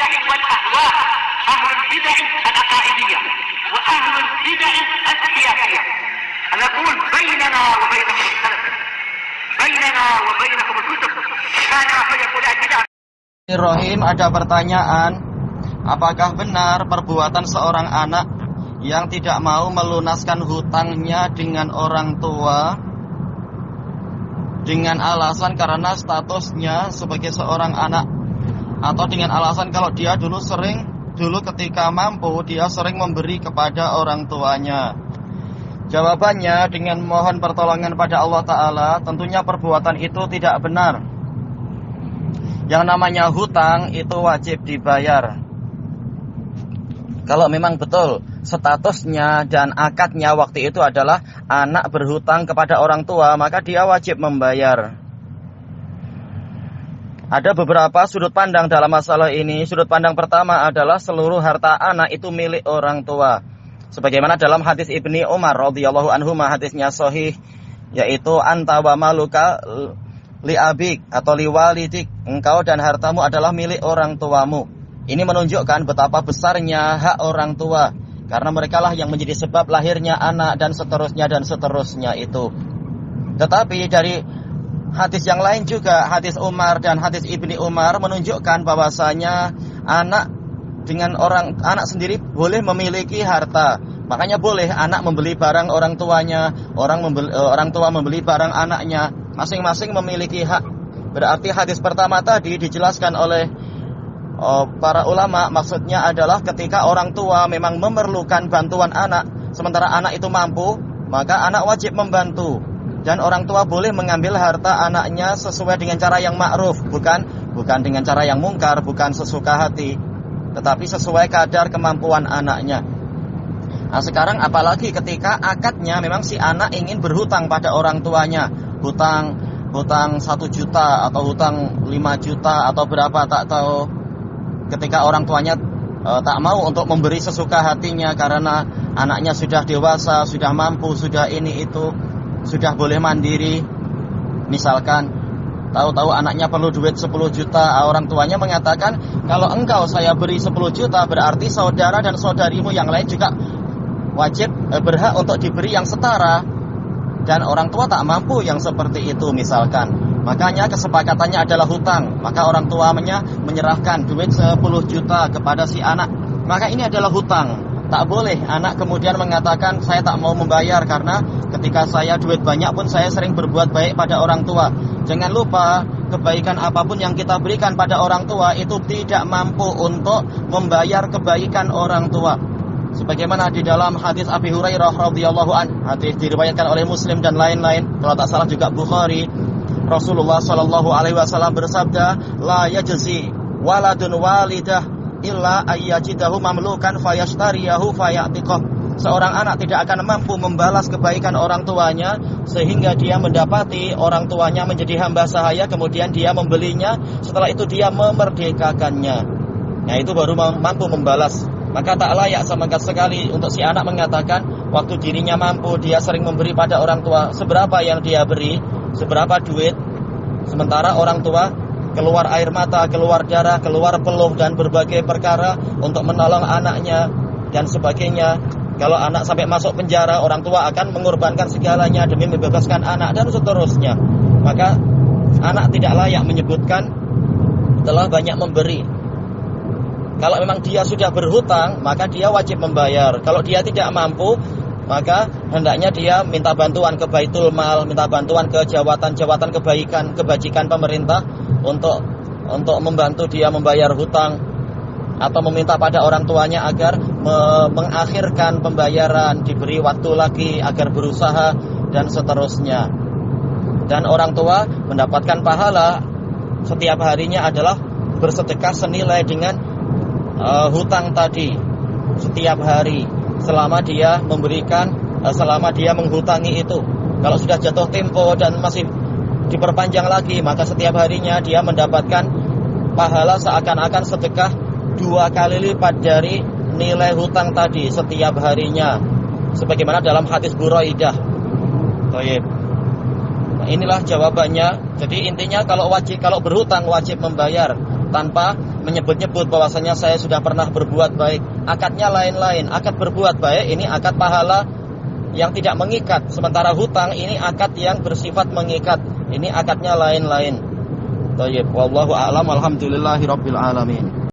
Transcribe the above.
البدع والأهواء، أهل البدع العقائدية وأهل البدع السياسية. نقول بيننا وبينكم السلف، بيننا وبينكم الكتب، كان فيقول البدع. Bismillahirrahmanirrahim. Ada pertanyaan, apakah benar perbuatan seorang anak yang tidak mau melunaskan hutangnya dengan orang tua dengan alasan karena statusnya sebagai seorang anak, atau dengan alasan kalau dia dulu ketika mampu dia sering memberi kepada orang tuanya? Jawabannya dengan mohon pertolongan pada Allah Ta'ala, tentunya perbuatan itu tidak benar. Yang namanya hutang itu wajib dibayar. Kalau memang betul statusnya dan akadnya waktu itu adalah anak berhutang kepada orang tua, maka dia wajib membayar. Ada beberapa sudut pandang dalam masalah ini. Sudut pandang pertama adalah seluruh harta anak itu milik orang tua. Sebagaimana dalam hadis Ibni Umar radhiyallahu anhu, hadisnya sahih, yaitu anta wa maluka li abik atau li walidik, engkau dan hartamu adalah milik orang tuamu. Ini menunjukkan betapa besarnya hak orang tua, karena mereka lah yang menjadi sebab lahirnya anak dan seterusnya itu. Tetapi dari hadis yang lain juga, hadis Umar dan hadis Ibni Umar menunjukkan bahwasanya anak sendiri boleh memiliki harta. Makanya boleh anak membeli barang orang tuanya, orang tua membeli barang anaknya, masing-masing memiliki hak. Berarti hadis pertama tadi dijelaskan oleh para ulama, maksudnya adalah ketika orang tua memang memerlukan bantuan anak, sementara anak itu mampu, maka anak wajib membantu. Dan orang tua boleh mengambil harta anaknya sesuai dengan cara yang ma'ruf, bukan dengan cara yang mungkar, bukan sesuka hati, tetapi sesuai kadar kemampuan anaknya. Nah sekarang apalagi ketika akadnya memang si anak ingin berhutang pada orang tuanya, hutang 1 juta atau hutang 5 juta atau berapa tak tahu. Ketika orang tuanya tak mau untuk memberi sesuka hatinya karena anaknya sudah dewasa, sudah mampu, sudah ini itu, sudah boleh mandiri. Misalkan tahu-tahu anaknya perlu duit 10 juta, orang tuanya mengatakan, kalau engkau saya beri 10 juta berarti saudara dan saudarimu yang lain juga wajib berhak untuk diberi yang setara. Dan orang tua tak mampu yang seperti itu misalkan. Makanya kesepakatannya adalah hutang. Maka orang tuanya menyerahkan duit 10 juta kepada si anak. Maka ini adalah hutang. Tak boleh anak kemudian mengatakan saya tak mau membayar karena ketika saya duit banyak pun saya sering berbuat baik pada orang tua. Jangan lupa, kebaikan apapun yang kita berikan pada orang tua itu tidak mampu untuk membayar kebaikan orang tua. Sebagaimana di dalam hadis Abi Hurairah radhiyallahu anhu, hadis diriwayatkan oleh Muslim dan lain-lain, kalau tak salah juga Bukhari, Rasulullah sallallahu alaihi wasallam bersabda, la yajzi waladun walidah illa ayyajidahu mamlukan fayashtariyahu fayatiqah. Seorang anak tidak akan mampu membalas kebaikan orang tuanya sehingga dia mendapati orang tuanya menjadi hamba sahaya, kemudian dia membelinya, setelah itu dia memerdekakannya. Nah itu baru mampu membalas. Maka tak layak sama sekali untuk si anak mengatakan waktu dirinya mampu dia sering memberi pada orang tua seberapa yang dia beri, seberapa duit, sementara orang tua keluar air mata, keluar darah, keluar peluh dan berbagai perkara untuk menolong anaknya dan sebagainya. Kalau anak sampai masuk penjara, orang tua akan mengorbankan segalanya demi membebaskan anak dan seterusnya. Maka anak tidak layak menyebutkan telah banyak memberi. Kalau memang dia sudah berhutang, maka dia wajib membayar. Kalau dia tidak mampu, maka hendaknya dia minta bantuan ke Baitul Mal, minta bantuan ke jawatan-jawatan kebajikan pemerintah untuk membantu dia membayar hutang, atau meminta pada orang tuanya agar mengakhirkan pembayaran, diberi waktu lagi agar berusaha dan seterusnya. Dan orang tua mendapatkan pahala setiap harinya adalah bersedekah senilai dengan hutang tadi setiap hari selama dia memberikan, selama dia menghutangi itu. Kalau sudah jatuh tempo dan masih diperpanjang lagi, maka setiap harinya dia mendapatkan pahala seakan-akan sedekah 2 kali lipat dari nilai hutang tadi setiap harinya, sebagaimana dalam hadis Buraidah. Baik. Inilah jawabannya. Jadi intinya kalau berhutang wajib membayar tanpa menyebut-nyebut bahwasanya saya sudah pernah berbuat baik. Akadnya lain-lain. Akad berbuat baik ini akad pahala yang tidak mengikat. Sementara hutang ini akad yang bersifat mengikat. Ini akadnya lain-lain. Thayyib, wallahu a'lam, alhamdulillahirabbil alamin.